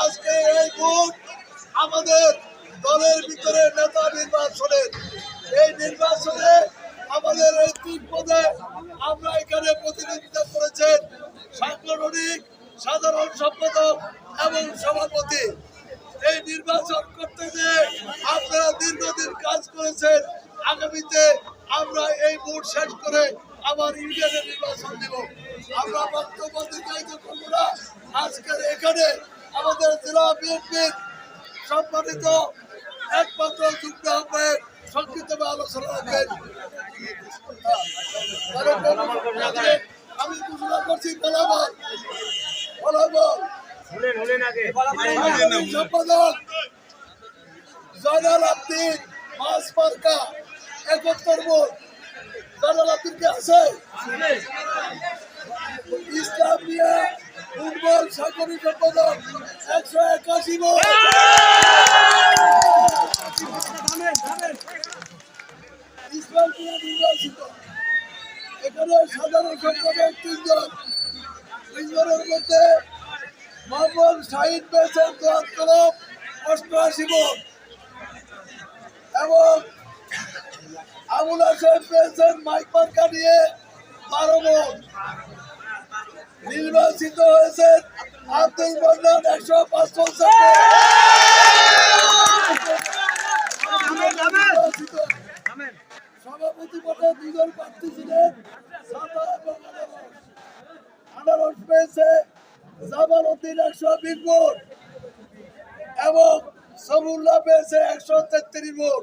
আজকে এই ভোট আমাদের দলের ভিতরে নেতা নির্বাচনের এই নির্বাচনে আমাদের এই 3 পদে আমরা এখানে প্রতিনিধিত্ব করেছেন সাংগঠনিক সাধারণ সম্পাদক এবং সভাপতি। এই নির্বাচন করতে যে আপনারা দীর্ঘদিন কাজ করেছেন, আগামীতে আমরা এই ভোট শেষ করে আবার ইউনিয়নের নির্বাচন দিব। আমরা বক্তব্য দিতে করবো না। আজকের এখানে আমাদের জেলা বিএনপির সম্মানিত একমাত্র যুগ্ম আহ্বায়ক সংক্ষিপ্তভাবে আলোচনা রাখবেন। আমি ঘোষণা করছি ফলাফল সম্পাদক জয়নাল আব্দিন মাস মার্কা 71 ভোট। জয়নাল আব্দিন কে আছে? ইসলাম মিয়া ফুটবল সাংগঠনিক সম্পাদক 181 ভোট। ইসলাম মিয়া নির্বাচিত। এখানে সাধারণ সম্পাদক 3 জন। 3 জনের মধ্যে মোহাম্মদ শাহিদ পেয়েছেন 88 ভোট এবং আবুল হাসেম পেয়েছেন মাইক মার্কা নিয়ে 12 ভোট। নির্বাচিত হয়েছেন আব্দুল মান্নান 105 ভোট। সভাপতি পদে 2 জন প্রার্থী ছিলেন, সাদা এবং আনারস পেয়েছে জামাল উদ্দিন 120 ভোট এবং সবুল্লাহ পেয়েছে 133 ভোট।